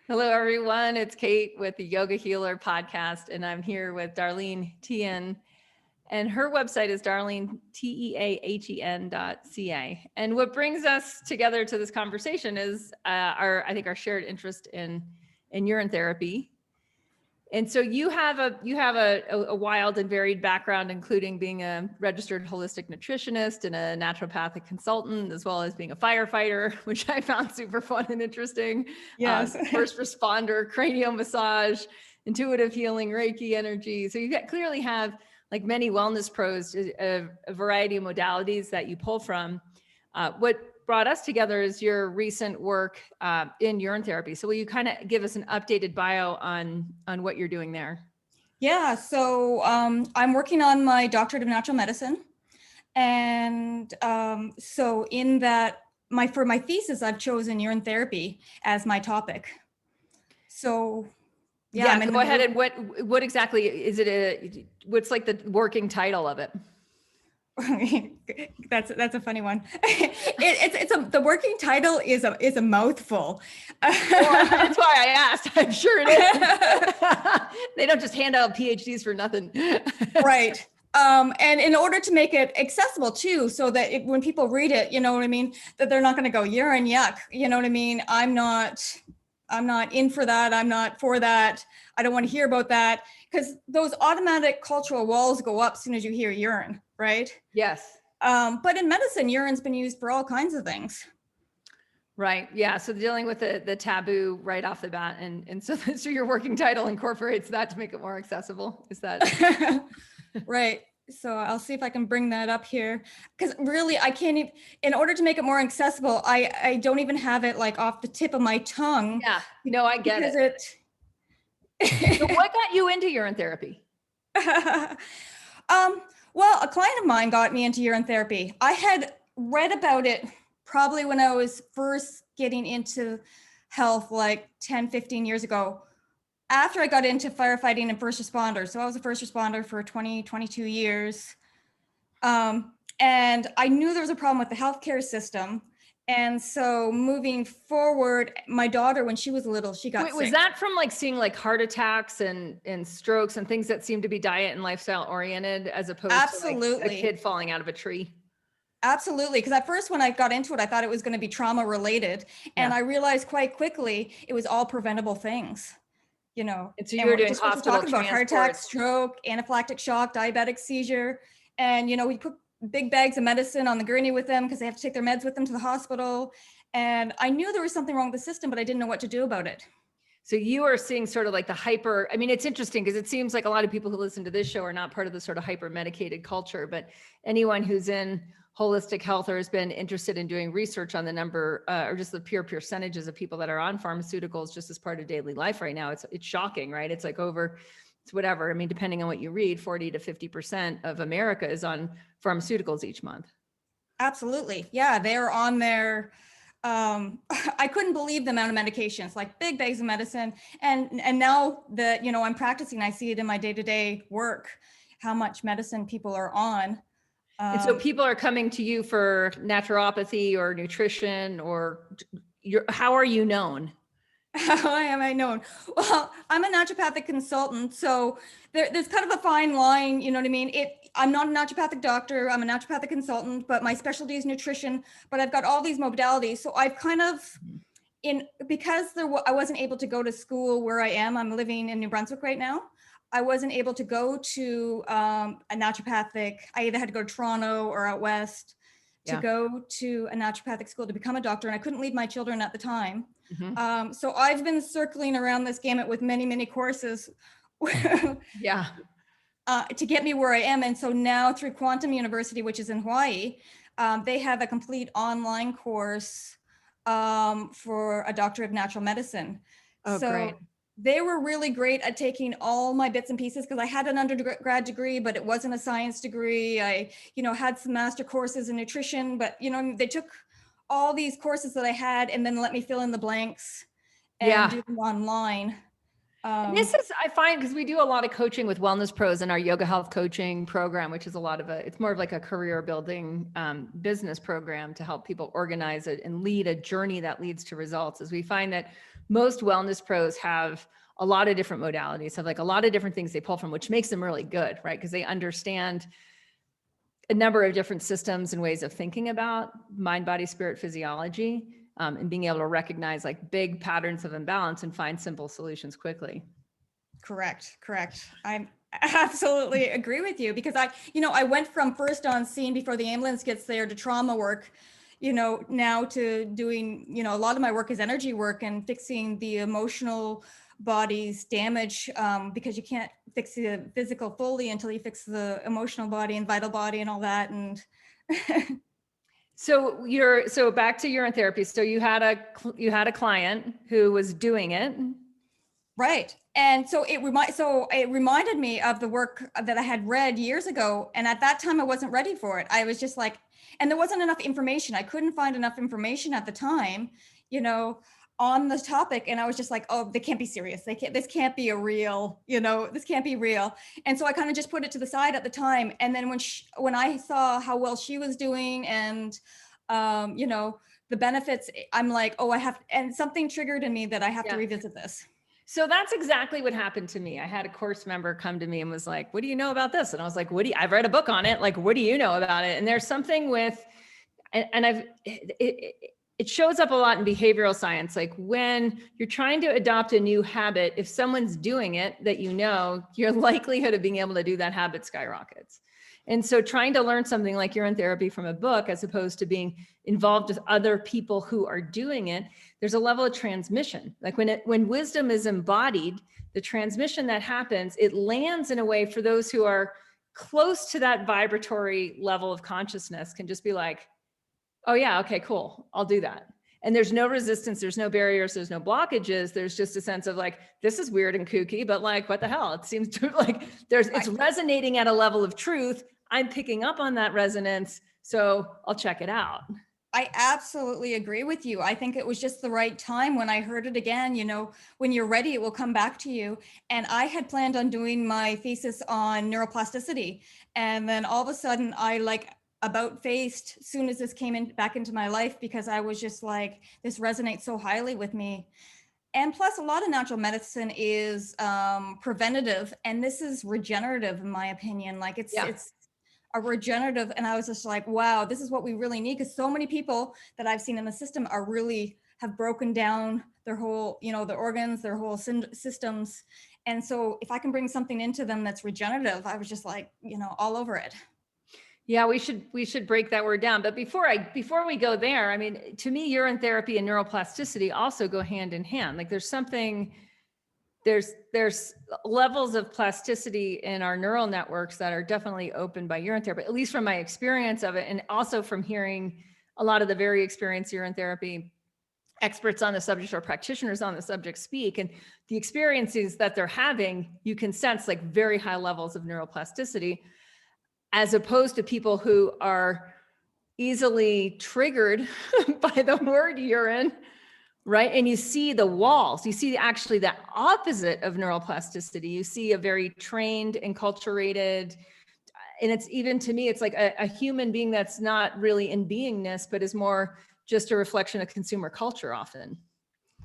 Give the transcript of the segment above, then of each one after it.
Hello, everyone. It's Kate with the Yoga Healer podcast, and I'm here with Darlene Tien, and her website is Darlene, TEAHEN.ca. And what brings us together to this conversation is I think our shared interest in urine therapy. And so you have a wild and varied background, including being a registered holistic nutritionist and a naturopathic consultant, as well as being a firefighter, which I found super fun and interesting. Yes. First responder, cranial massage, intuitive healing, Reiki energy. So you clearly have like many wellness pros, a variety of modalities that you pull from. What brought us together is your recent work in urine therapy. So will you kind of give us an updated bio on what you're doing there? Yeah. So I'm working on my doctorate of natural medicine. And so in that, for my thesis, I've chosen urine therapy as my topic. So yeah, go ahead. And what exactly is it? What's like the working title of it? That's a funny one. The working title is a mouthful. Well, that's why I asked. I'm sure it is. They don't just hand out PhDs for nothing. Right. And in order to make it accessible too, so that when people read it, you know what I mean, that they're not going to go urine, yuck. You know what I mean? I'm not in for that. I'm not for that. I don't want to hear about that, because those automatic cultural walls go up as soon as you hear urine, right? Yes. But in medicine, urine's been used for all kinds of things. Right. Yeah. So dealing with the taboo right off the bat. And so your working title incorporates that to make it more accessible. Is that right? So I'll see if I can bring that up here, because really I can't even, in order to make it more accessible, I don't even have it like off the tip of my tongue. Yeah. No, I get it. So what got you into urine therapy? Well, a client of mine got me into urine therapy. I had read about it probably when I was first getting into health, like 10, 15 years ago, after I got into firefighting and first responders. So I was a first responder for 20, 22 years. And I knew there was a problem with the healthcare system. And so moving forward, my daughter, when she was little, she got sick. Was that from like seeing like heart attacks and strokes and things that seem to be diet and lifestyle oriented, as opposed to like a kid falling out of a tree? Absolutely. Because at first when I got into it, I thought it was going to be trauma related. And I realized quite quickly it was all preventable things, you know. And so you were doing hospital talking about heart attack, stroke, anaphylactic shock, diabetic seizure. And, you know, we put big bags of medicine on the gurney with them because they have to take their meds with them to the hospital. And I knew there was something wrong with the system, but I didn't know what to do about it. So you are seeing sort of like the hyper, I mean, it's interesting because it seems like a lot of people who listen to this show are not part of the sort of hyper medicated culture, but anyone who's in holistic health or has been interested in doing research on the number or just the pure percentages of people that are on pharmaceuticals just as part of daily life right now, it's shocking, right? It's like it's whatever. I mean, depending on what you read, 40 to 50% of America is on pharmaceuticals each month. Absolutely. Yeah, they're on their, I couldn't believe the amount of medications, like big bags of medicine. And now that, you know, I'm practicing, I see it in my day-to-day work, how much medicine people are on. And so people are coming to you for naturopathy or nutrition, or how are you known? How am I known? Well, I'm a naturopathic consultant, so there's kind of a fine line, you know what I mean? I'm not a naturopathic doctor, I'm a naturopathic consultant, but my specialty is nutrition, but I've got all these modalities. So I've kind of, because I wasn't able to go to school where I am, I'm living in New Brunswick right now. I wasn't able to go to a naturopathic, I either had to go to Toronto or out west to go to a naturopathic school to become a doctor, and I couldn't leave my children at the time. Mm-hmm. So I've been circling around this gamut with many, many courses to get me where I am. And so now through Quantum University, which is in Hawaii, they have a complete online course for a doctorate of natural medicine. Oh, so great. They were really great at taking all my bits and pieces, because I had an undergrad degree, but it wasn't a science degree. I, you know, had some master courses in nutrition, but, you know, they took all these courses that I had and then let me fill in the blanks and do them online. And this is, I find, because we do a lot of coaching with wellness pros in our yoga health coaching program, which is a lot of it's more of like a career building business program to help people organize it and lead a journey that leads to results. As we find that most wellness pros have a lot of different modalities, have like a lot of different things they pull from, which makes them really good, right? Because they understand a number of different systems and ways of thinking about mind, body, spirit, physiology. And being able to recognize like big patterns of imbalance and find simple solutions quickly. Correct. I absolutely agree with you, because I went from first on scene before the ambulance gets there to trauma work, now to doing, a lot of my work is energy work and fixing the emotional body's damage, because you can't fix the physical fully until you fix the emotional body and vital body and all that. And So back to urine therapy. So you had a client who was doing it. Right. And so it reminded me of the work that I had read years ago. And at that time I wasn't ready for it. I was just like, and there wasn't enough information. I couldn't find enough information at the time, on the topic. And I was just like, oh, they can't be serious. This can't be this can't be real. And so I kind of just put it to the side at the time. And then when I saw how well she was doing and, the benefits, I'm like, oh, and something triggered in me that I have to revisit this. So that's exactly what happened to me. I had a course member come to me and was like, what do you know about this? And I was like, I've read a book on it. Like, what do you know about it? And there's something with, it shows up a lot in behavioral science. Like when you're trying to adopt a new habit, if someone's doing it that your likelihood of being able to do that habit skyrockets. And so trying to learn something like urine therapy from a book, as opposed to being involved with other people who are doing it, there's a level of transmission. Like when wisdom is embodied, the transmission that happens, it lands in a way for those who are close to that vibratory level of consciousness can just be like, oh yeah, okay, cool, I'll do that. And there's no resistance, there's no barriers, there's no blockages. There's just a sense of like, this is weird and kooky, but like, what the hell? It seems to like, it's resonating at a level of truth. I'm picking up on that resonance, so I'll check it out. I absolutely agree with you. I think it was just the right time when I heard it again. When you're ready, it will come back to you. And I had planned on doing my thesis on neuroplasticity. And then all of a sudden I about faced as soon as this came back into my life, because I was just like, this resonates so highly with me. And plus a lot of natural medicine is preventative, and this is regenerative in my opinion. Like it's a regenerative. And I was just like, wow, this is what we really need. Because so many people that I've seen in the system have broken down their whole, the organs, their whole systems. And so if I can bring something into them that's regenerative, I was just like, all over it. Yeah, we should break that word down. But before we go there, I mean, to me, urine therapy and neuroplasticity also go hand in hand. Like there's levels of plasticity in our neural networks that are definitely opened by urine therapy, at least from my experience of it. And also from hearing a lot of the very experienced urine therapy experts on the subject or practitioners on the subject speak, and the experiences that they're having, you can sense like very high levels of neuroplasticity, as opposed to people who are easily triggered by the word urine, right? And you see the walls, you see actually the opposite of neuroplasticity. You see a very trained, enculturated, and it's even to me, it's like a human being that's not really in beingness, but is more just a reflection of consumer culture often.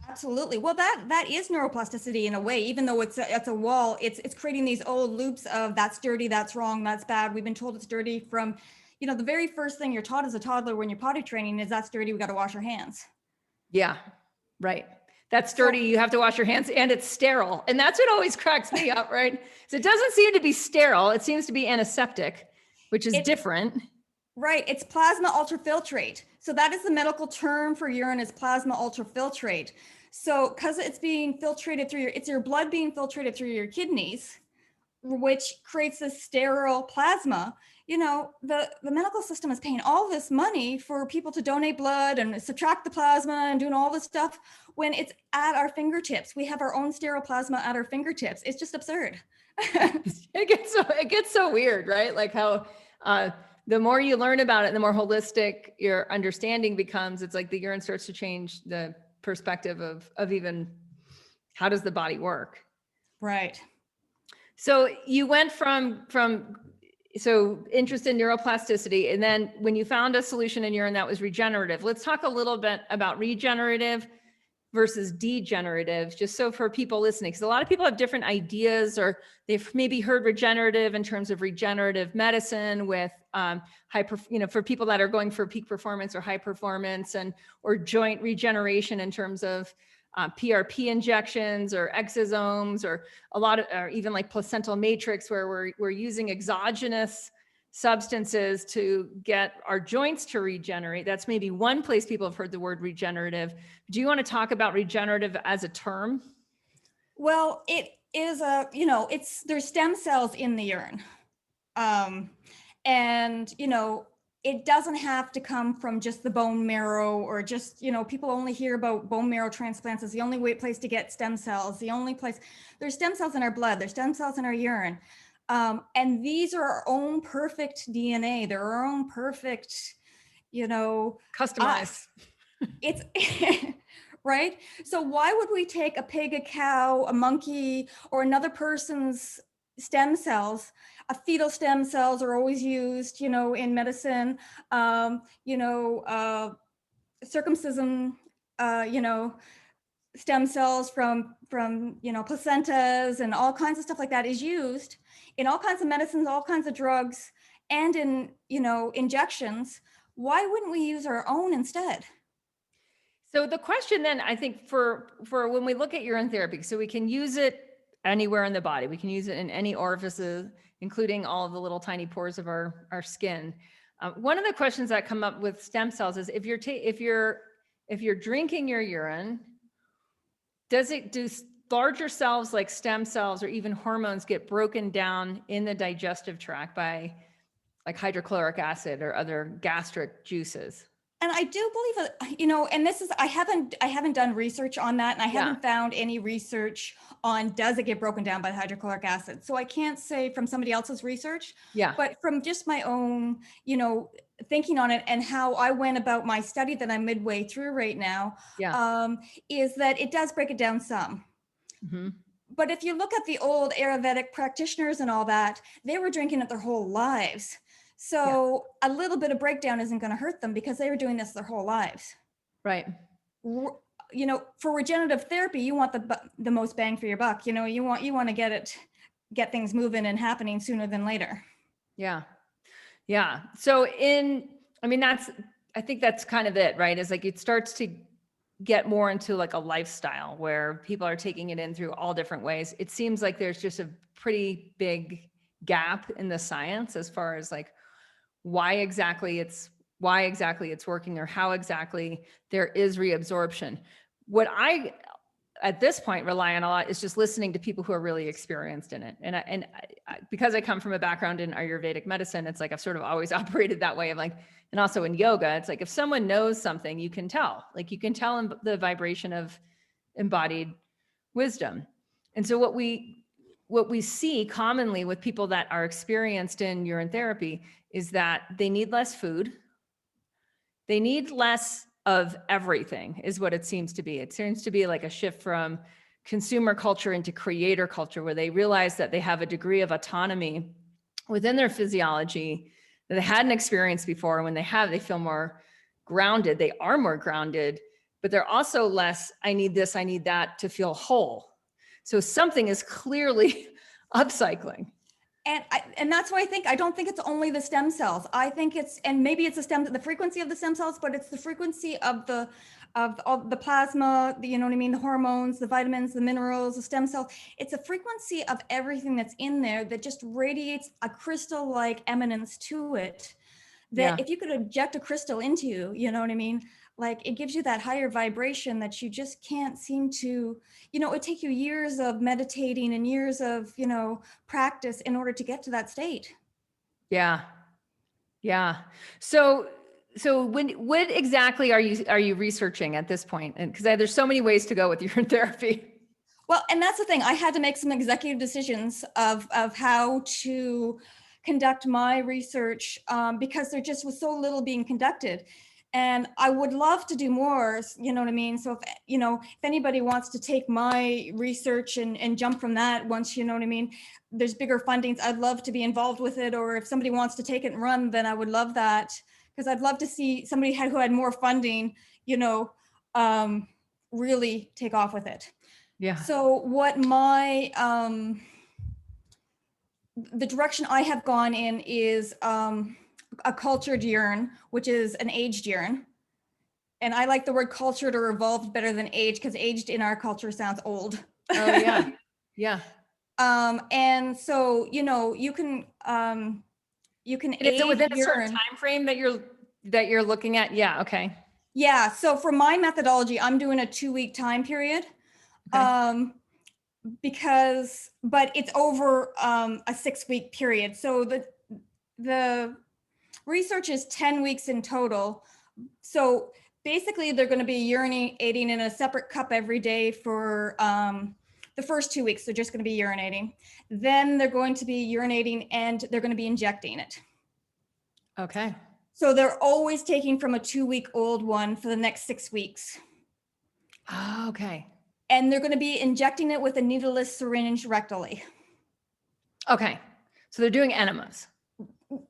Absolutely. Well, that is neuroplasticity in a way, even though it's a wall, it's creating these old loops of that's dirty, that's wrong, that's bad. We've been told it's dirty from, the very first thing you're taught as a toddler when you're potty training is that's dirty, we got to wash our hands. Yeah, right. That's dirty, you have to wash your hands, and it's sterile. And that's what always cracks me up, right? So it doesn't seem to be sterile. It seems to be antiseptic, which is different. Right. It's plasma ultrafiltrate. So that is the medical term for urine, is plasma ultrafiltrate. So because it's being filtrated through it's your blood being filtrated through your kidneys, which creates this sterile plasma. The medical system is paying all this money for people to donate blood and subtract the plasma and doing all this stuff when it's at our fingertips. We have our own sterile plasma at our fingertips. It's just absurd. It gets so weird, right? Like how the more you learn about it, the more holistic your understanding becomes. It's like the urine starts to change the perspective of even how does the body work. Right. So you went from so interest in neuroplasticity, and then when you found a solution in urine that was regenerative, let's talk a little bit about regenerative versus degenerative, just so for people listening, because a lot of people have different ideas, or they've maybe heard regenerative in terms of regenerative medicine with for people that are going for peak performance or high performance, and or joint regeneration in terms of PRP injections or exosomes, or a lot of, or even like placental matrix, where we're using exogenous substances to get our joints to regenerate. That's maybe one place people have heard the word regenerative. Do you want to talk about regenerative as a term? Well, it is there's stem cells in the urine. And, it doesn't have to come from just the bone marrow, or just, people only hear about bone marrow transplants as the only place to get stem cells. The only place, there's stem cells in our blood, there's stem cells in our urine. And these are our own perfect DNA. They're our own perfect, Customized. us. It's right. So why would we take a pig, a cow, a monkey, or another person's stem cells? Fetal stem cells are always used, in medicine. Circumcision, stem cells from placentas and all kinds of stuff like that is used in all kinds of medicines, all kinds of drugs, and in injections. Why wouldn't we use our own instead? So the question then, I think, for when we look at urine therapy, so we can use it anywhere in the body. We can use it in any orifices, including all of the little tiny pores of our skin. One of the questions that come up with stem cells is if you're drinking your urine, do larger cells like stem cells or even hormones get broken down in the digestive tract by like hydrochloric acid or other gastric juices? And I do believe that, and this is, I haven't done research on that, and I haven't found any research on does it get broken down by hydrochloric acid. So I can't say from somebody else's research, but from just my own, thinking on it and how I went about my study that I'm midway through right now, is that it does break it down some. Mm-hmm. But if you look at the old Ayurvedic practitioners and all that, they were drinking it their whole lives. So a little bit of breakdown isn't going to hurt them because they were doing this their whole lives. Right. For regenerative therapy, you want the most bang for your buck. You want to get things moving and happening sooner than later. Yeah. Yeah. So I think that's kind of it, right? Is like, it starts to get more into like a lifestyle where people are taking it in through all different ways. It seems like there's just a pretty big gap in the science as far as like why exactly it's working, or how exactly there is reabsorption. What I, at this point, rely on a lot is just listening to people who are really experienced in it. And because I come from a background in Ayurvedic medicine, it's like I've sort of always operated that way of like, and also in yoga, it's like if someone knows something, you can tell the vibration of embodied wisdom. And so what we see commonly with people that are experienced in urine therapy is that they need less food. They need less of everything, is what it seems to be. It seems to be like a shift from consumer culture into creator culture, where they realize that they have a degree of autonomy within their physiology that they hadn't experienced before. And when they feel more grounded. They are more grounded, but they're also less, I need this, I need that to feel whole. So something is clearly upcycling. And that's why I don't think it's only the stem cells. I think and maybe it's the frequency of the stem cells, but it's the frequency of the plasma, the hormones, the vitamins, the minerals, the stem cells. It's a frequency of everything that's in there that just radiates a crystal-like eminence to it. That if you could inject a crystal into you, like it gives you that higher vibration that you just can't seem to, it would take you years of meditating and years of, practice in order to get to that state. Yeah. Yeah. So what exactly are you researching at this point? And because there's so many ways to go with urine therapy. Well, and that's the thing. I had to make some executive decisions of how to conduct my research because there just was so little being conducted. And I would love to do more, you know what I mean? So if anybody wants to take my research and jump from that once, you know what I mean, there's bigger fundings, I'd love to be involved with it. Or if somebody wants to take it and run, then I would love that, because I'd love to see somebody who had more funding, really take off with it. Yeah. So what the direction I have gone in is a cultured urine, which is an aged urine. And I like the word cultured or evolved better than aged, because aged in our culture sounds old. Oh yeah. Yeah. And so, you can And is it age within a certain urine. time frame that you're looking at? Yeah. Okay. Yeah. So for my methodology, I'm doing a 2-week time period. Okay. But it's over a 6-week period. So the research is 10 weeks in total. So basically they're going to be urinating in a separate cup every day for the first 2 weeks. They're just going to be urinating. Then they're going to be urinating and they're going to be injecting it. Okay. So they're always taking from a 2-week-old one for the next 6 weeks. Oh, okay. And they're going to be injecting it with a needleless syringe rectally. Okay. So they're doing enemas.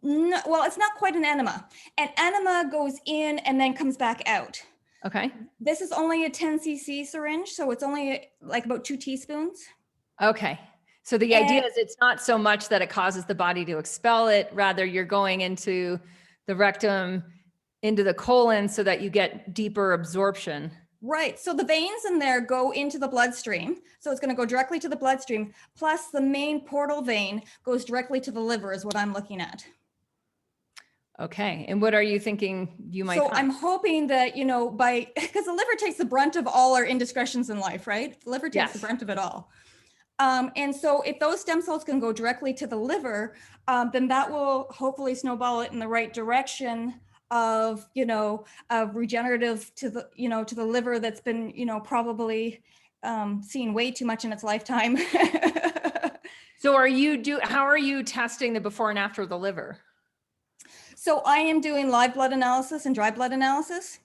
No, well, it's not quite an enema. An enema goes in and then comes back out. Okay. This is only a 10 cc syringe, so it's only like about 2 teaspoons. Okay. So the idea is it's not so much that it causes the body to expel it, rather you're going into the rectum, into the colon, so that you get deeper absorption. Right. So the veins in there go into the bloodstream. So it's going to go directly to the bloodstream. Plus the main portal vein goes directly to the liver is what I'm looking at. Okay. And what are you thinking you might find? I'm hoping that, because the liver takes the brunt of all our indiscretions in life, right? The liver takes the brunt of it all. And so if those stem cells can go directly to the liver, then that will hopefully snowball it in the right direction of regenerative to the liver that's been, probably seen way too much in its lifetime. So how are you testing the before and after of the liver? So I am doing live blood analysis and dry blood analysis.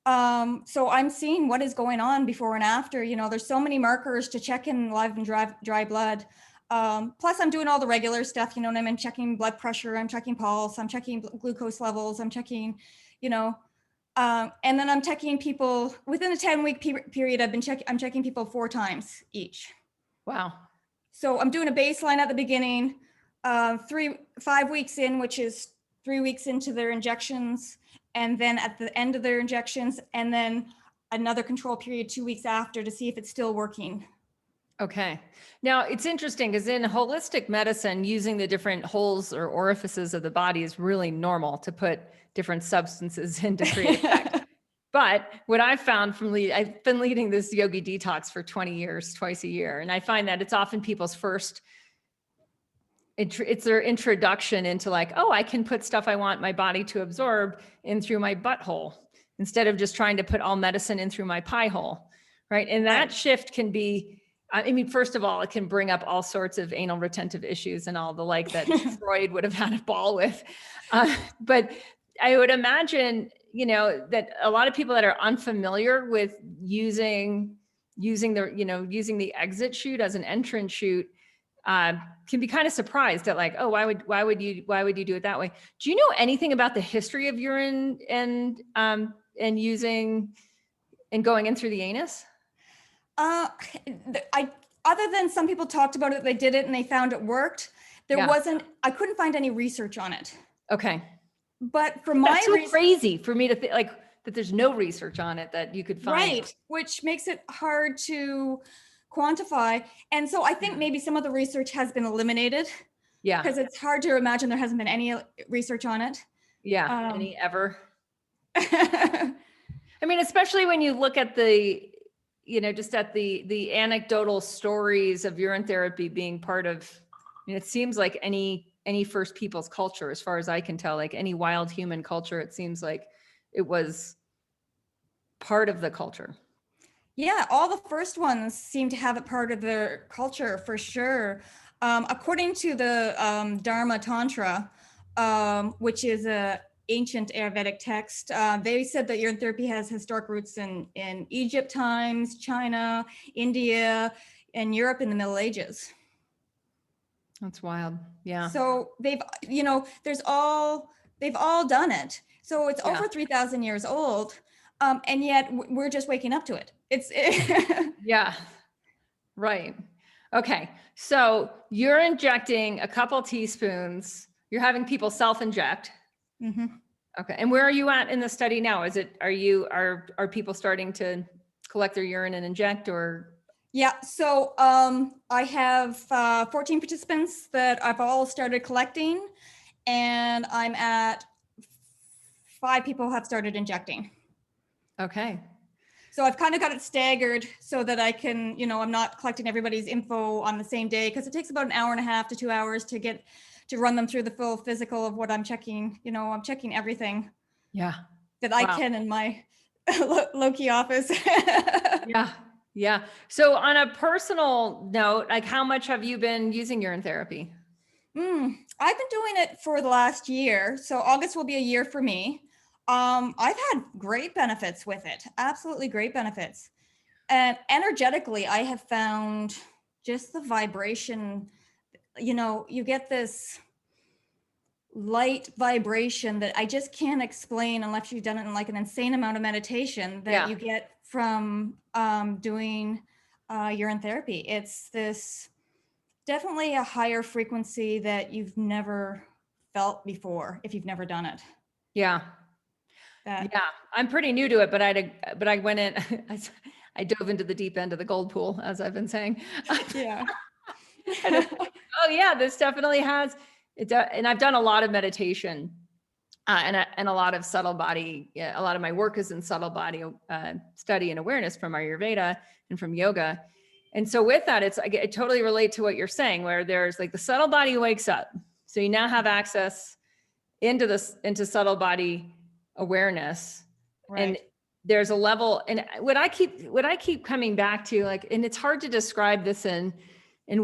So I'm seeing what is going on before and after. There's so many markers to check in live and dry blood. Plus I'm doing all the regular stuff, I'm checking blood pressure, I'm checking pulse, I'm checking glucose levels, I'm checking, and then I'm checking people within a 10-week period. I'm checking people 4 times each. Wow. So I'm doing a baseline at the beginning, 5 weeks in, which is 3 weeks into their injections, and then at the end of their injections, and then another control period 2 weeks after to see if it's still working. Okay. Now it's interesting because in holistic medicine, using the different holes or orifices of the body is really normal to put different substances in to create effect. But what I've found I've been leading this yogi detox for 20 years, twice a year. And I find that it's often people's it's their introduction into like, oh, I can put stuff I want my body to absorb in through my butthole instead of just trying to put all medicine in through my pie hole. Right. And that shift can be, first of all, it can bring up all sorts of anal retentive issues and all the like that Freud would have had a ball with. But I would imagine, that a lot of people that are unfamiliar with using the exit chute as an entrance chute can be kind of surprised at like, oh, why would you do it that way? Do you know anything about the history of urine and using and going in through the anus? Other than some people talked about it, they did it and they found it worked. I couldn't find any research on it. Okay. But for my That's so crazy for me to think like that there's no research on it that you could find. Right, which makes it hard to quantify. And so I think maybe some of the research has been eliminated. Yeah. Because it's hard to imagine there hasn't been any research on it. Yeah, any ever. Especially when you look at just at the anecdotal stories of urine therapy being part of, it seems like any First Peoples culture, as far as I can tell, like any wild human culture, it seems like it was part of the culture. Yeah, all the first ones seem to have it part of their culture for sure. According to the Dharma Tantra, which is a ancient Ayurvedic text. They said that urine therapy has historic roots in Egypt times, China, India, and Europe in the Middle Ages. That's wild. Yeah. So they've, they've all done it. So it's Yeah. over 3,000 years old. And yet we're just waking up to it. It's Yeah. Right. Okay. So you're injecting a couple teaspoons. You're having people self-inject. mm-hmm. Okay. And where are you at in the study now? Are people starting to collect their urine and inject, or? Yeah. So I have 14 participants that I've all started collecting, and I'm at 5 people have started injecting. Okay. So I've kind of got it staggered so that I can, I'm not collecting everybody's info on the same day, because it takes about an hour and a half to 2 hours to run them through the full physical of what I'm checking. I'm checking everything. Yeah. That I can in my low-key office. Yeah. Yeah. So on a personal note, like, how much have you been using urine therapy? I've been doing it for the last year. So August will be a year for me. I've had great benefits with it. Absolutely great benefits. And energetically, I have found just the vibration, you get this light vibration that I just can't explain unless you've done it in like an insane amount of meditation that you get from doing urine therapy. It's this definitely a higher frequency that you've never felt before if you've never done it. Yeah. Yeah. I'm pretty new to it, but I went in, I dove into the deep end of the gold pool, as I've been saying. Yeah. And it's like, oh yeah, this definitely has it. And I've done a lot of meditation and a lot of subtle body. Yeah, a lot of my work is in subtle body study and awareness from Ayurveda and from yoga. And so with that, I totally relate to what you're saying, where there's like the subtle body wakes up. So you now have access into subtle body awareness. Right. And there's a level, and what I keep coming back to, like, and it's hard to describe this in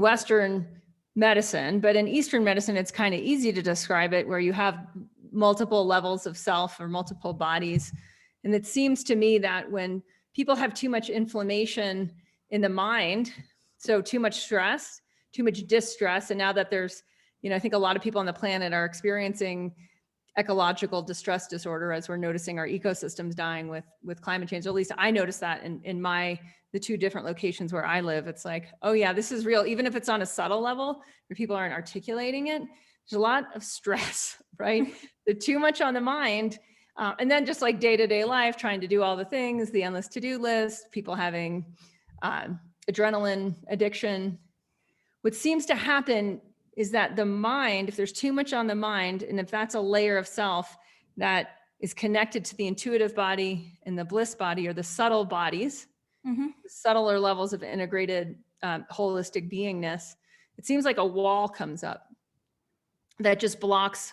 Western medicine, but in Eastern medicine, it's kind of easy to describe it, where you have multiple levels of self or multiple bodies. And it seems to me that when people have too much inflammation in the mind, so too much stress, too much distress, and now that there's, I think a lot of people on the planet are experiencing ecological distress disorder, as we're noticing our ecosystems dying with climate change. At least I noticed that in the 2 different locations where I live. It's like, oh yeah, this is real. Even if it's on a subtle level where people aren't articulating it, there's a lot of stress, right? The too much on the mind. And then just like day-to-day life, trying to do all the things, the endless to-do list, people having adrenaline addiction. What seems to happen is that the mind, if there's too much on the mind, and if that's a layer of self that is connected to the intuitive body and the bliss body, or the subtle bodies, the subtler levels of integrated holistic beingness, it seems like a wall comes up that just blocks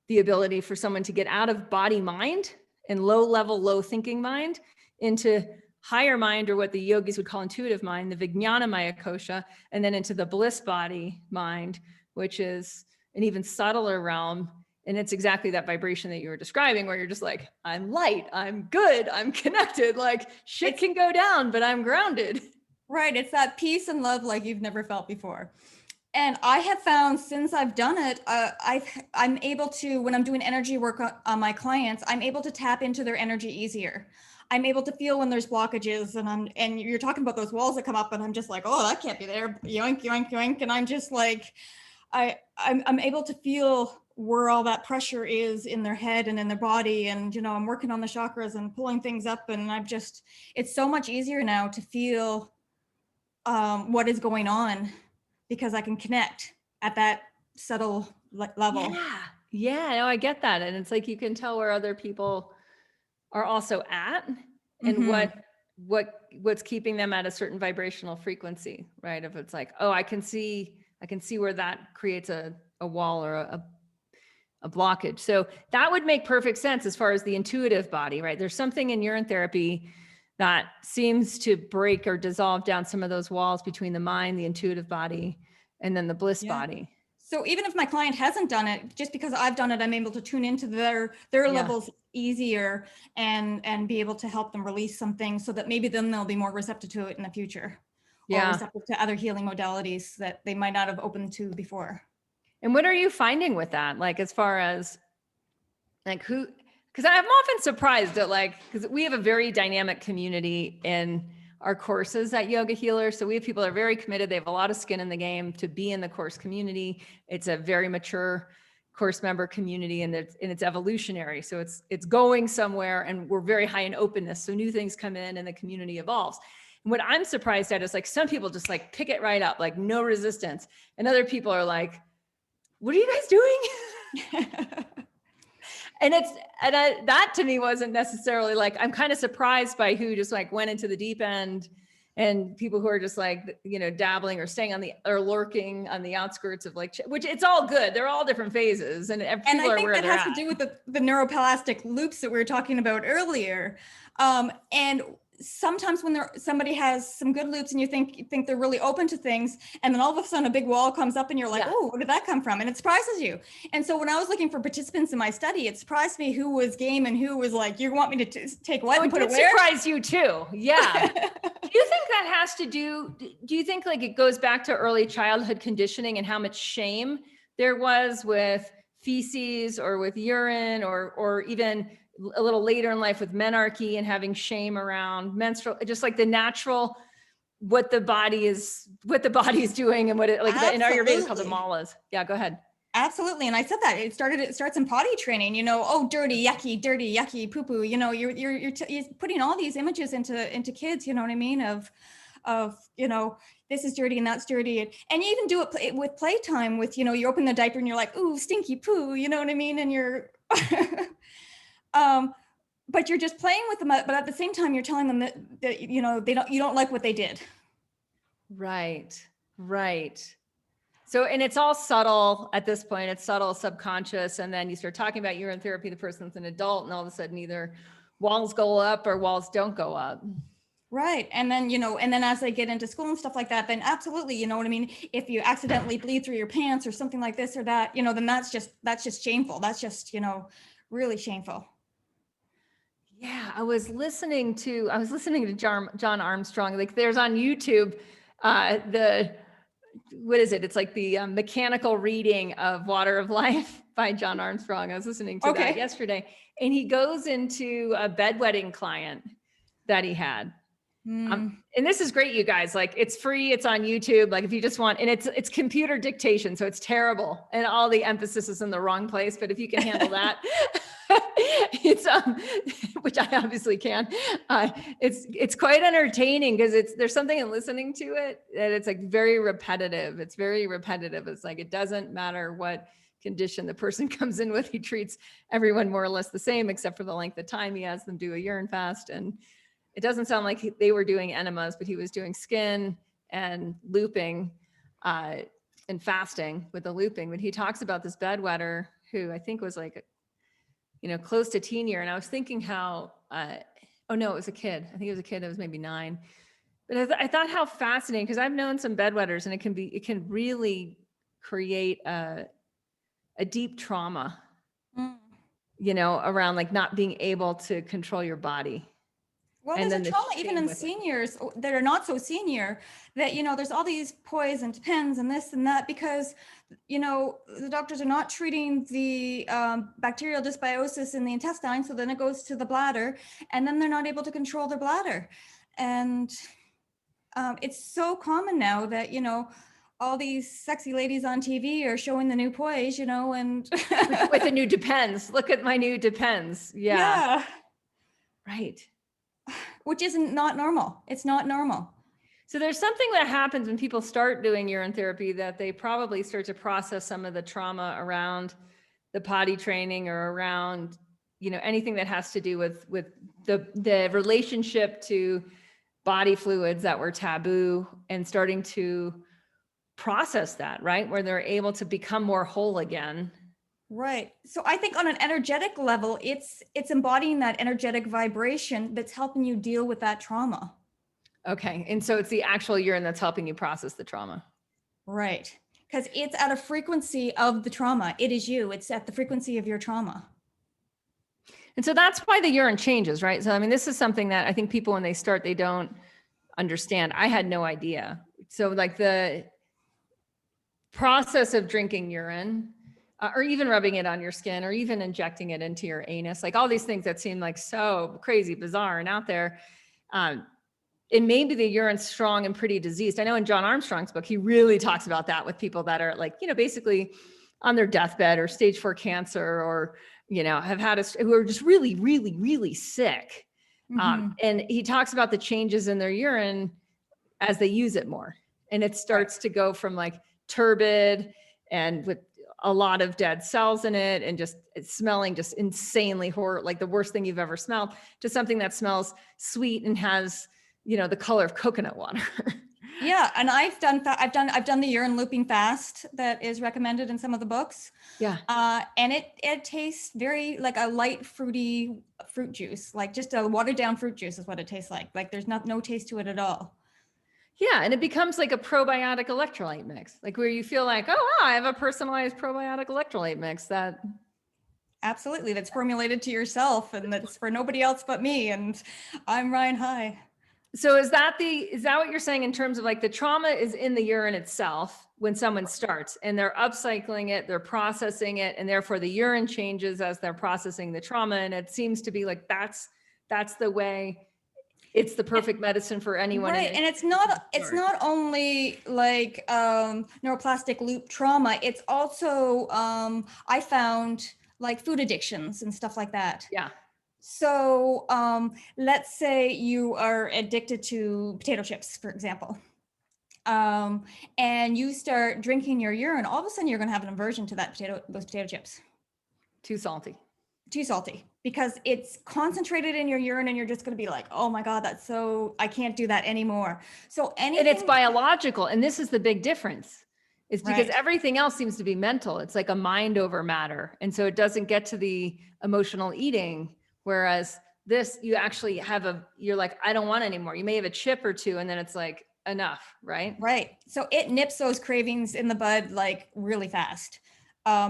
the ability for someone to get out of body mind and low thinking mind into higher mind, or what the yogis would call intuitive mind, the Vijnana Maya Kosha, and then into the bliss body mind, which is an even subtler realm. And it's exactly that vibration that you were describing, where you're just like, I'm light, I'm good, I'm connected, like shit can go down, but I'm grounded. Right. It's that peace and love like you've never felt before. And I have found since I've done it, I'm able to, when I'm doing energy work on my clients, I'm able to tap into their energy easier. I'm able to feel when there's blockages, and you're talking about those walls that come up, and I'm just like, oh, that can't be there. Yoink, yoink, yoink. And I'm just like, I'm able to feel where all that pressure is in their head and in their body. And, I'm working on the chakras and pulling things up. And it's so much easier now to feel what is going on, because I can connect at that subtle level. Yeah, no, I get that. And it's like, you can tell where other people are also at, and what's keeping them at a certain vibrational frequency, right? If it's like, oh, I can see where that creates a wall or a blockage. So that would make perfect sense as far as the intuitive body, right? There's something in urine therapy that seems to break or dissolve down some of those walls between the mind, the intuitive body, and then the bliss body. So even if my client hasn't done it, just because I've done it, I'm able to tune into their levels easier and be able to help them release something so that maybe then they'll be more receptive to it in the future, or receptive to other healing modalities that they might not have opened to before. And what are you finding with that? Like, as far as like who, because I'm often surprised at like, because we have a very dynamic community in our courses at Yoga Healer. So we have people that are very committed. They have a lot of skin in the game to be in the course community. It's a very mature course member community, and it's evolutionary. So it's going somewhere, and we're very high in openness. So new things come in and the community evolves. And what I'm surprised at is like some people just like pick it right up, like no resistance. And other people are like, what are you guys doing? And that to me wasn't necessarily like, I'm kind of surprised by who just like went into the deep end, and people who are just like, you know, dabbling or staying or lurking on the outskirts of like, which it's all good. They're all different phases, and people I are think where that they're has at. to do with the neuroplastic loops that we were talking about earlier. And sometimes when somebody has some good loops and you think they're really open to things, and then all of a sudden a big wall comes up and you're like, oh, where did that come from? And it surprises you. And so when I was looking for participants in my study, it surprised me who was game and who was like, you want me to take what and put it where? It surprised you too. Yeah. Do you think that has to do you think like it goes back to early childhood conditioning and how much shame there was with feces or with urine, or even a little later in life with menarche and having shame around menstrual, just like the natural, what the body is doing, and what it like in Ayurveda it's called the malas. Yeah, go ahead. Absolutely. And I said that it starts in potty training, you know, oh, dirty, yucky, poo poo, you know, you're putting all these images into kids, you know what I mean? Of, you know, this is dirty and that's dirty. And you even do it with playtime with, you know, you open the diaper and you're like, ooh, stinky poo, you know what I mean? And you're, but you're just playing with them. But at the same time, you're telling them that you know, you don't like what they did. Right. So, and it's all subtle at this point. It's subtle, subconscious. And then you start talking about urine therapy, the person's an adult, and all of a sudden either walls go up or walls don't go up. Right. And then, you know, and then as they get into school and stuff like that, then absolutely, you know what I mean? If you accidentally bleed through your pants or something like this or that, you know, then that's just shameful. That's just, you know, really shameful. Yeah. I was listening to John Armstrong. Like there's on YouTube, what is it? It's like the mechanical reading of Water of Life by John Armstrong. I was listening to that yesterday, and he goes into a bedwetting client that he had. And this is great, you guys, like it's free, it's on YouTube. Like if you just want, and it's computer dictation. So it's terrible. And all the emphasis is in the wrong place. But if you can handle that, it's, which I obviously can, it's quite entertaining because there's something in listening to it that it's like very repetitive. It's very repetitive. It's like, it doesn't matter what condition the person comes in with. He treats everyone more or less the same, except for the length of time he has them do a urine fast. And it doesn't sound like they were doing enemas, but he was doing skin and looping and fasting with the looping. But he talks about this bedwetter who I think was like, you know, close to teen year. And I was thinking how, oh no, it was a kid. I think it was a kid that was maybe 9. But I thought how fascinating, because I've known some bedwetters, and it can really create a deep trauma, you know, around like not being able to control your body. Well, there's a trauma even in seniors that are not so senior, that, you know, there's all these poise and depends and this and that, because, you know, the doctors are not treating the bacterial dysbiosis in the intestine. So then it goes to the bladder, and then they're not able to control their bladder. And it's so common now that, you know, all these sexy ladies on TV are showing the new poise, you know, and with the new depends. Look at my new depends. Yeah. Right. Which isn't not normal. It's not normal. So there's something that happens when people start doing urine therapy, that they probably start to process some of the trauma around the potty training, or around, you know, anything that has to do with the relationship to body fluids that were taboo, and starting to process that, right? Where they're able to become more whole again. Right. So I think on an energetic level, it's embodying that energetic vibration that's helping you deal with that trauma. Okay. And so it's the actual urine that's helping you process the trauma. Right. because it's at a frequency of the trauma. It is you. It's at the frequency of your trauma. And so that's why the urine changes, right? So, I mean, this is something that I think people, when they start, they don't understand. I had no idea. So like the process of drinking urine, or even rubbing it on your skin, or even injecting it into your anus, like all these things that seem like so crazy, bizarre, and out there, it may be the urine's strong and pretty diseased. I know in John Armstrong's book, he really talks about that with people that are like, basically on their deathbed or stage 4 cancer, or, have had who are just really, really, really sick. And he talks about the changes in their urine as they use it more. And it starts to go from like turbid and with a lot of dead cells in it, and just smelling just insanely horrible, like the worst thing you've ever smelled, to something that smells sweet and has, the color of coconut water. Yeah, and I've done the urine looping fast that is recommended in some of the books. Yeah. And it tastes very like a light fruity fruit juice, like just a watered down fruit juice is what it tastes like. Like there's no taste to it at all. Yeah, and it becomes like a probiotic electrolyte mix, like where you feel like, oh, wow, I have a personalized probiotic electrolyte mix that. Absolutely, that's formulated to yourself, and that's for nobody else but me. And I'm Ryan High. So is that what you're saying in terms of like the trauma is in the urine itself when someone starts, and they're upcycling it, they're processing it, and therefore the urine changes as they're processing the trauma. And it seems to be like, that's the way. It's the perfect medicine for anyone. Right. And it's not only like neuroplastic loop trauma. It's also, I found like food addictions and stuff like that. Yeah. So let's say you are addicted to potato chips, for example, and you start drinking your urine, all of a sudden you're going to have an aversion to those potato chips. Too salty, because it's concentrated in your urine, and you're just going to be like, oh my God, I can't do that anymore. So anything. And it's biological. And this is the big difference. It's because everything else seems to be mental. It's like a mind over matter. And so it doesn't get to the emotional eating. Whereas this, you actually you're like, I don't want anymore. You may have a chip or two, and then it's like enough, right? Right. So it nips those cravings in the bud like really fast,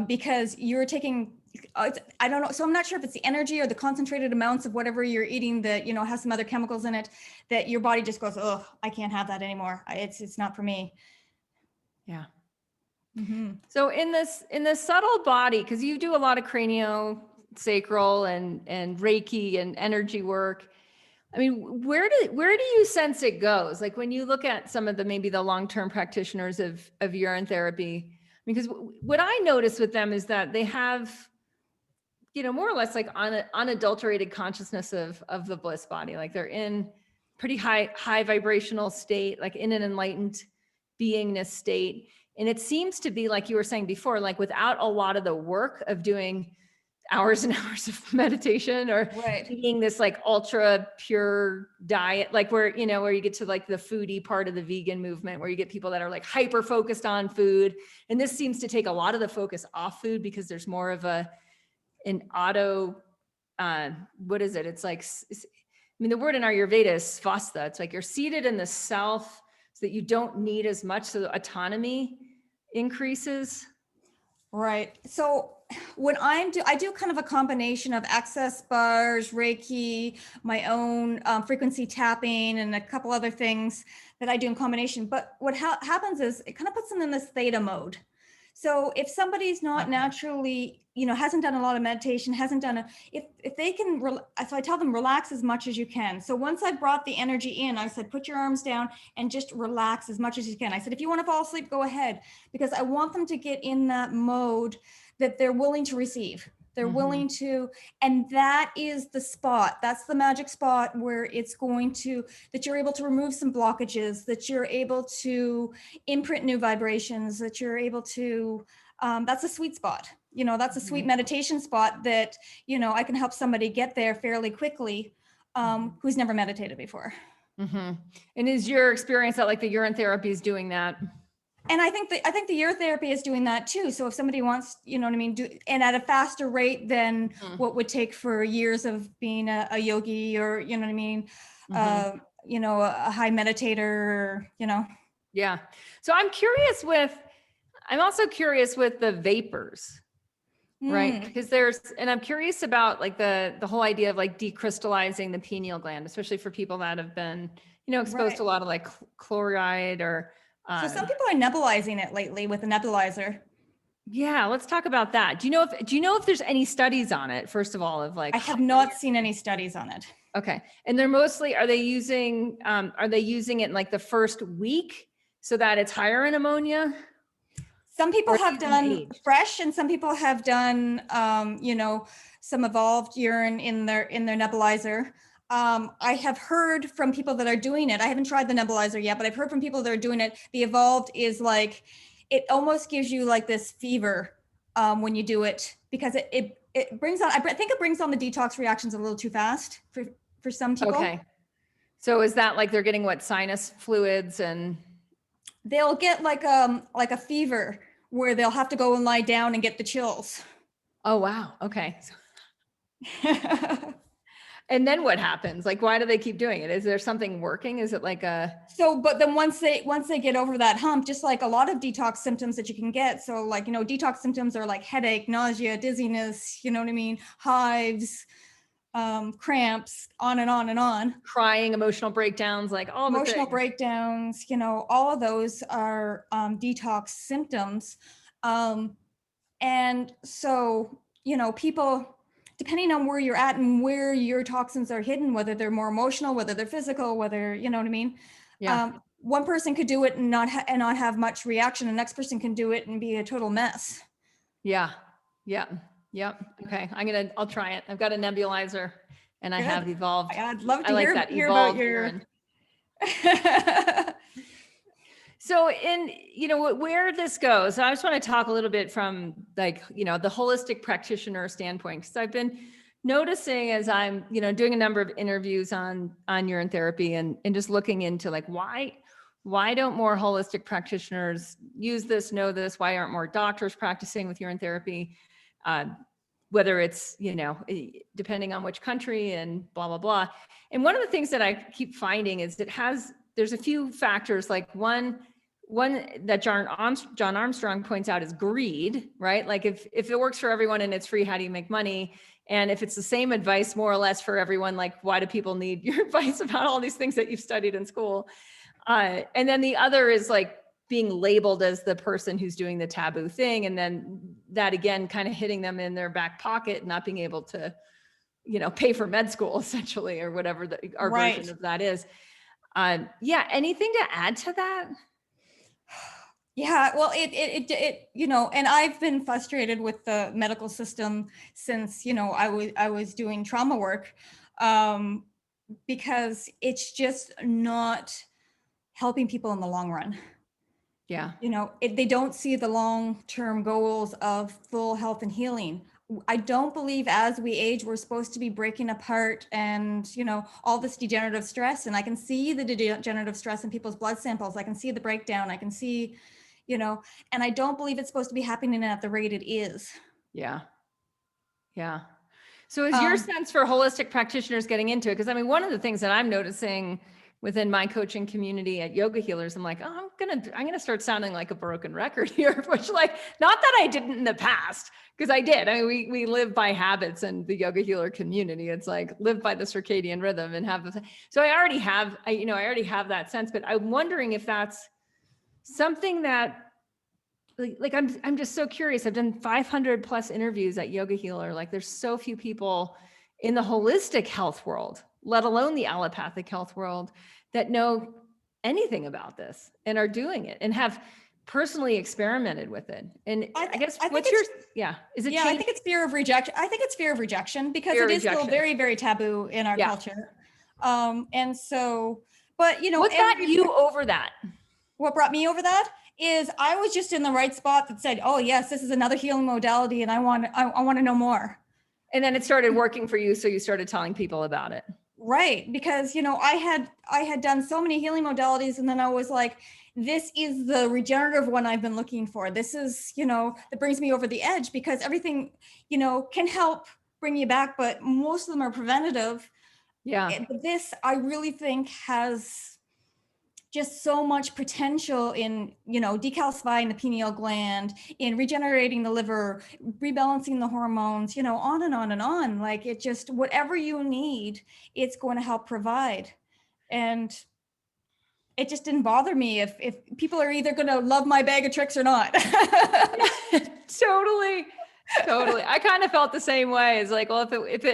because you're taking, I don't know. So I'm not sure if it's the energy or the concentrated amounts of whatever you're eating that, has some other chemicals in it, that your body just goes, oh, I can't have that anymore. It's not for me. Yeah. Mm-hmm. So in the subtle body, because you do a lot of craniosacral and Reiki and energy work. I mean, where do you sense it goes? Like when you look at some of maybe the long-term practitioners of urine therapy, because what I notice with them is that they have, more or less like unadulterated consciousness of the bliss body. Like they're in pretty high vibrational state, like in an enlightened beingness state. And it seems to be, like you were saying before, like without a lot of the work of doing hours and hours of meditation or eating this like ultra pure diet, like where you get to like the foodie part of the vegan movement, where you get people that are like hyper focused on food. And this seems to take a lot of the focus off food, because there's more of an auto, what is it? It's like, the word in Ayurveda is svastha. It's like you're seated in the self so that you don't need as much. So the autonomy increases. Right. So when I do kind of a combination of access bars, Reiki, my own frequency tapping, and a couple other things that I do in combination. But what happens is it kind of puts them in this theta mode. So if somebody's not naturally, hasn't done a lot of meditation, if they can, so I tell them relax as much as you can. So once I brought the energy in, I said, put your arms down and just relax as much as you can. I said, if you want to fall asleep, go ahead, because I want them to get in that mode that they're willing to receive. They're willing to, and that is the spot. That's the magic spot where it's that you're able to remove some blockages, that you're able to imprint new vibrations, that you're able to, that's a sweet spot. That's a sweet meditation spot that, I can help somebody get there fairly quickly, who's never meditated before. And is your experience that like the urine therapy is doing that? And I think the urine therapy is doing that too. So if somebody wants, and at a faster rate than what would take for years of being a yogi, or, a high meditator, Yeah. So I'm curious with, I'm also curious with the vapors, right? Mm, Because and I'm curious about like the whole idea of like decrystallizing the pineal gland, especially for people that have been, exposed right. to a lot of like chloride or, So uh, some people are nebulizing it lately with a nebulizer. yeah, let's talk about that. Do you know if there's any studies on it, first of all, of like, I have not seen any studies on it. okay. And they're mostly, are they using it in like the first week so that it's higher in ammonia? Some people Or are they have using it done aged? fresh, and some people have done, some evolved urine in their nebulizer. I have heard from people that are doing it. I haven't tried the nebulizer yet, but I've heard from people that are doing it. The evolved is like, it almost gives you like this fever when you do it, because it brings on, I think it brings on the detox reactions a little too fast for some people. Okay. So is that like they're getting what, sinus fluids and, They'll get like a fever where they'll have to go and lie down and get the chills. oh, wow. Okay. And then what happens? Like, why do they keep doing it? Is there something working? Is it like a, So, but then once they get over that hump, just like a lot of detox symptoms that you can get. So like, detox symptoms are like headache, nausea, dizziness, you know what I mean? Hives, cramps, on and on and on. crying, emotional breakdowns, like all the Emotional things? breakdowns, all of those are detox symptoms. Um, and so, people, depending on where you're at and where your toxins are hidden, whether they're more emotional, whether they're physical, whether, you know what I mean? Yeah. One person could do it and not have much reaction. The next person can do it and be a total mess. Yeah. Yeah. Yep. Okay. I'll try it. I've got a nebulizer and I have Good. evolved. I'd love I to like that hear about evolved your. urine. So where this goes, I just want to talk a little bit from like, the holistic practitioner standpoint, because I've been noticing as I'm, doing a number of interviews on urine therapy and just looking into like, why don't more holistic practitioners use this, know this? Why aren't more doctors practicing with urine therapy? Whether it's, depending on which country and blah, blah, blah. And one of the things that I keep finding is there's a few factors, like one that John Armstrong points out is greed, right? Like if it works for everyone and it's free, how do you make money? And if it's the same advice more or less for everyone, like why do people need your advice about all these things that you've studied in school? And then the other is like being labeled as the person who's doing the taboo thing. And then that again, kind of hitting them in their back pocket, not being able to, pay for med school essentially, or whatever our Right. version of that is. Yeah. Anything to add to that? Yeah, well, and I've been frustrated with the medical system since, I was doing trauma work, because it's just not helping people in the long run. Yeah. They don't see the long-term goals of full health and healing. I don't believe as we age, we're supposed to be breaking apart and, all this degenerative stress. And I can see the degenerative stress in people's blood samples. I can see the breakdown. I can see, and I don't believe it's supposed to be happening at the rate it is. Yeah. Yeah. So is your sense for holistic practitioners getting into it? Because I mean, one of the things that I'm noticing within my coaching community at Yoga Healers, I'm like, oh, I'm gonna start sounding like a broken record here, which like, not that I didn't in the past, because I did. I mean, we live by habits and the Yoga Healer community. It's like live by the circadian rhythm and have the. So I already have that sense, but I'm wondering if that's something that. Like I'm just so curious. I've done 500 plus interviews at Yoga Healer. Like there's so few people in the holistic health world, let alone the allopathic health world, that know anything about this and are doing it and have personally experimented with it. And I guess what's your, yeah, is it Yeah, I think it's fear of rejection. I think it's fear of rejection because it is still very, very taboo in our culture. And so, but what got you over that? What brought me over that is I was just in the right spot that said, oh yes, this is another healing modality and I want to know more. And then it started working for you. So you started telling people about it. Right. Because, I had done so many healing modalities and then I was like, this is the regenerative one I've been looking for. This is, that brings me over the edge because everything, can help bring you back, but most of them are preventative. Yeah. This I really think has just so much potential in, decalcifying the pineal gland, in regenerating the liver, rebalancing the hormones, on and on and on. Like, it just, whatever you need, it's going to help provide. And it just didn't bother me if people are either going to love my bag of tricks or not. Totally. I kind of felt the same way. It's like, well,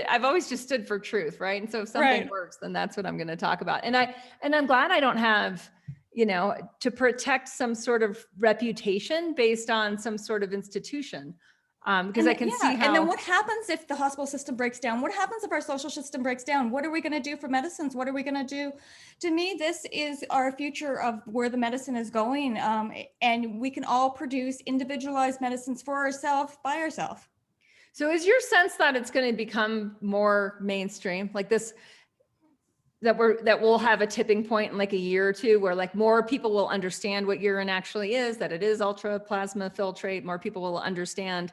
I've always just stood for truth, right? And so if something Right. works, then that's what I'm going to talk about. And I'm glad I don't have, to protect some sort of reputation based on some sort of institution. Because I can see how. And then what happens if the hospital system breaks down? What happens if our social system breaks down? What are we going to do for medicines? What are we going to do? To me, this is our future of where the medicine is going. And we can all produce individualized medicines for ourselves, by ourselves. So is your sense that it's going to become more mainstream, like this, that we'll have a tipping point in like a year or two where like more people will understand what urine actually is, that it is ultra plasma filtrate, more people will understand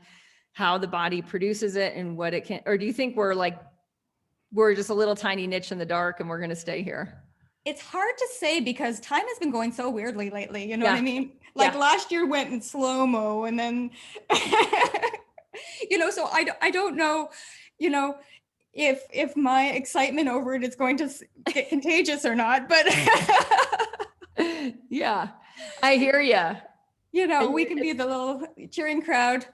how the body produces it and what it can, or do you think we're just a little tiny niche in the dark and we're going to stay here? It's hard to say because time has been going so weirdly lately. You know Yeah. what I mean? Like last year went in slow-mo and then, so I don't know, if my excitement over it is going to get contagious or not, but yeah, I hear you. We can be the little cheering crowd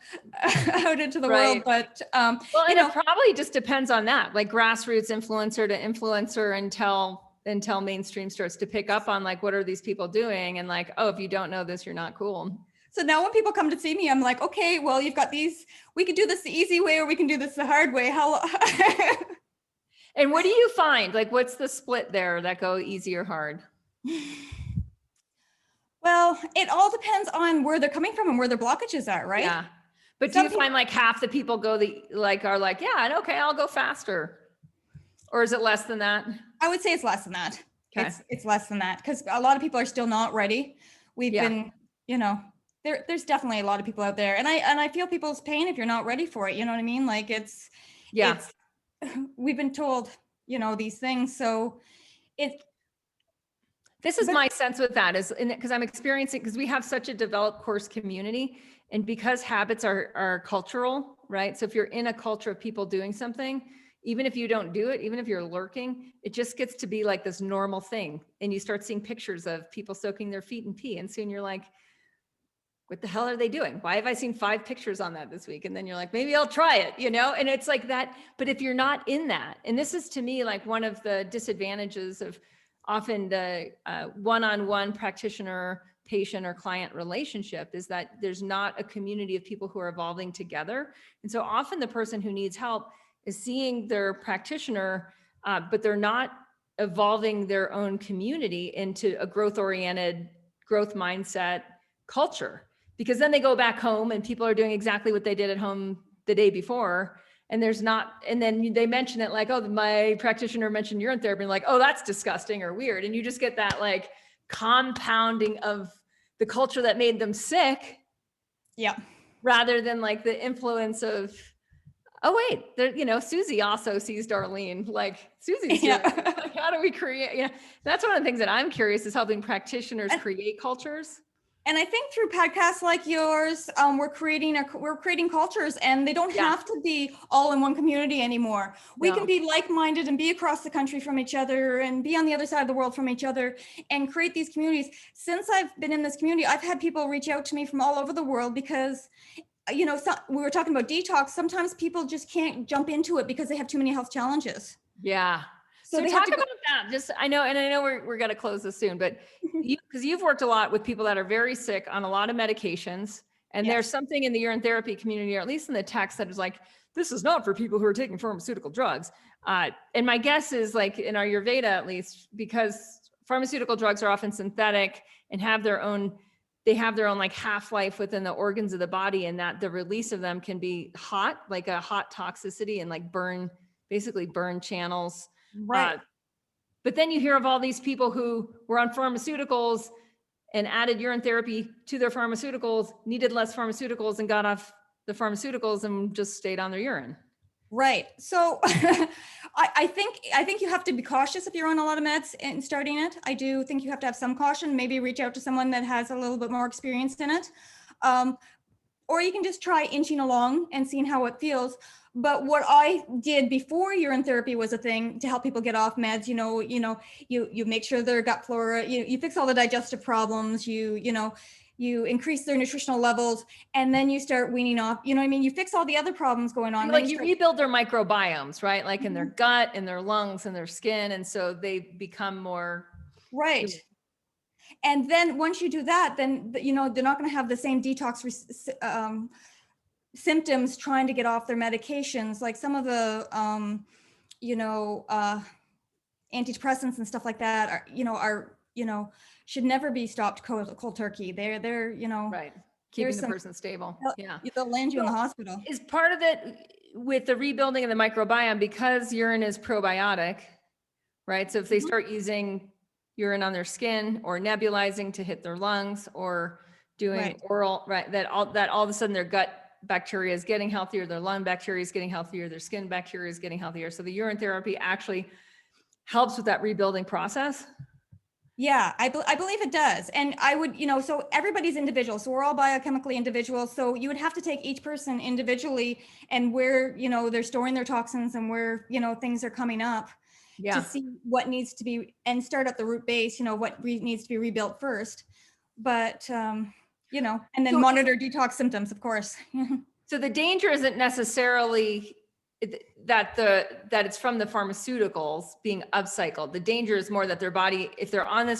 out into the Right. world, but well, and it probably just depends on that, like grassroots influencer to influencer until mainstream starts to pick up on like, what are these people doing? And like, oh, if you don't know this, you're not cool. So now when people come to see me, I'm like, okay, well, you've got these, we can do this the easy way or we can do this the hard way. How? And what do you find? Like, what's the split there that go easy or hard? Well, it all depends on where they're coming from and where their blockages are, right? Yeah. But do you find like half the people are like, yeah, okay, I'll go faster? Or is it less than that? I would say it's less than that. Okay. It's less than that because a lot of people are still not ready. We've been, there's definitely a lot of people out there, and I feel people's pain if you're not ready for it. You know what I mean? Like it's we've been told, these things. So this is my sense with that is because I'm experiencing, because we have such a developed course community and because habits are cultural, right? So if you're in a culture of people doing something, even if you don't do it, even if you're lurking, it just gets to be like this normal thing. And you start seeing pictures of people soaking their feet in pee. And soon you're like, what the hell are they doing? Why have I seen 5 pictures on that this week? And then you're like, maybe I'll try it, and it's like that. But if you're not in that, and this is to me, like one of the disadvantages of often the one-on-one practitioner, patient or client relationship is that there's not a community of people who are evolving together. And so often the person who needs help is seeing their practitioner, but they're not evolving their own community into a growth-oriented, growth mindset culture. Because then they go back home and people are doing exactly what they did at home the day before. And then they mention it like, oh, my practitioner mentioned urine therapy. And like, oh, that's disgusting or weird. And you just get that like compounding of the culture that made them sick. Yeah. Rather than like the influence of, oh, wait, Susie also sees Darlene, like Susie's doing it. Like, how do we create, that's one of the things that I'm curious is helping practitioners create cultures. And I think through podcasts like yours, we're creating cultures, and they don't have to be all in one community anymore. We can be like-minded and be across the country from each other and be on the other side of the world from each other and create these communities. Since I've been in this community, I've had people reach out to me from all over the world because, we were talking about detox. Sometimes people just can't jump into it because they have too many health challenges. Yeah. So talk about that. I know we're going to close this soon, but because you've worked a lot with people that are very sick on a lot of medications, and there's something in the urine therapy community, or at least in the text, that is like, this is not for people who are taking pharmaceutical drugs. And my guess is like in our Ayurveda, at least, because pharmaceutical drugs are often synthetic and have their own like half-life within the organs of the body, and that the release of them can be hot, like a hot toxicity, and like basically burn channels. Right. But then you hear of all these people who were on pharmaceuticals and added urine therapy to their pharmaceuticals, needed less pharmaceuticals and got off the pharmaceuticals and just stayed on their urine. Right. So I think you have to be cautious if you're on a lot of meds and starting it. I do think you have to have some caution, maybe reach out to someone that has a little bit more experience in it. Or you can just try inching along and seeing how it feels. But what I did before urine therapy was a thing to help people get off meds. You make sure their gut flora, you fix all the digestive problems, you increase their nutritional levels, and then you start weaning off. You know what I mean? You fix all the other problems going on. Like you rebuild their microbiomes, right? Like in their Mhm. gut, in their lungs, in their skin. And so they become more. Right. And then once you do that, then, they're not going to have the same detox symptoms trying to get off their medications. Like some of the, antidepressants and stuff like that should never be stopped cold turkey. They're, Right. Keeping the person stable. Yeah. They'll land you in the hospital. Is part of it with the rebuilding of the microbiome because urine is probiotic, right? So if they start using urine on their skin or nebulizing to hit their lungs or doing oral, right? That all of a sudden their gut bacteria is getting healthier, their lung bacteria is getting healthier, their skin bacteria is getting healthier. So the urine therapy actually helps with that rebuilding process. Yeah, I believe it does. And I would, so everybody's individual. So we're all biochemically individual. So you would have to take each person individually and where, they're storing their toxins and where, things are coming up to see what needs to be, and start at the root base, what needs to be rebuilt first. But, and then monitor detox symptoms, of course. So the danger isn't necessarily that it's from the pharmaceuticals being upcycled. The danger is more that their body, if they're on a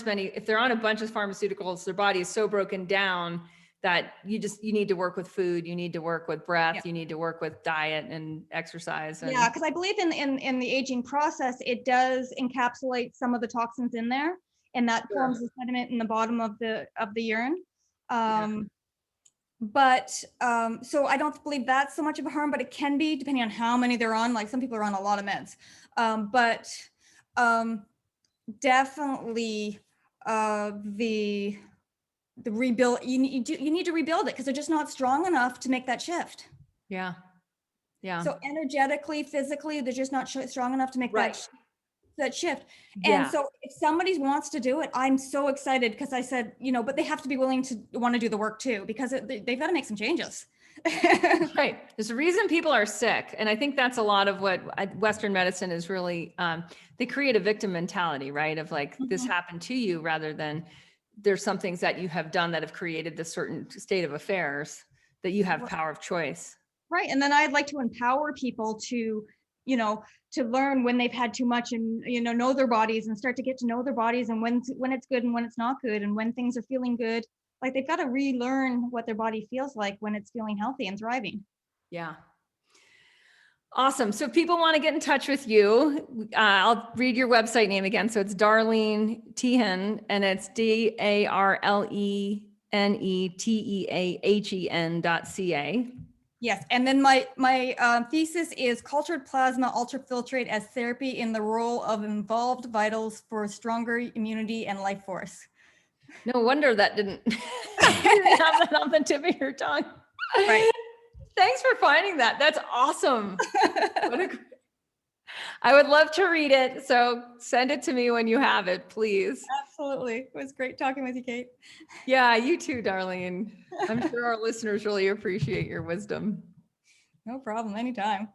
bunch of pharmaceuticals, their body is so broken down that you need to work with food, you need to work with breath, you need to work with diet and exercise. Yeah, because I believe in the aging process, it does encapsulate some of the toxins in there, and that forms the sediment in the bottom of the urine. But so I don't believe that's so much of a harm, but it can be depending on how many they're on. Like some people are on a lot of meds, but definitely the rebuild. You need to rebuild it because they're just not strong enough to make that shift. Yeah. Yeah. So energetically, physically, they're just not strong enough to make that shift. Yeah. And so if somebody wants to do it, I'm so excited because I said, but they have to be willing to want to do the work too, because they've got to make some changes. Right. There's a reason people are sick. And I think that's a lot of what Western medicine is really, they create a victim mentality, right? Of like, this happened to you rather than there's some things that you have done that have created this certain state of affairs that you have power of choice. Right. And then I'd like to empower people to, to learn when they've had too much and, know their bodies and start to get to know their bodies and when it's good and when it's not good and when things are feeling good. Like they've got to relearn what their body feels like when it's feeling healthy and thriving. Yeah. Awesome. So if people want to get in touch with you, I'll read your website name again. So it's Darlene Teahen, and it's DARLENETEAHEN.ca. Yes. And then my thesis is cultured plasma ultrafiltrate as therapy in the role of involved vitals for stronger immunity and life force. No wonder that didn't have that on the tip of your tongue. Right. Thanks for finding that. That's awesome. I would love to read it. So send it to me when you have it, please. Absolutely. It was great talking with you, Kate. Yeah, you too, Darlene. I'm sure our listeners really appreciate your wisdom. No problem. Anytime.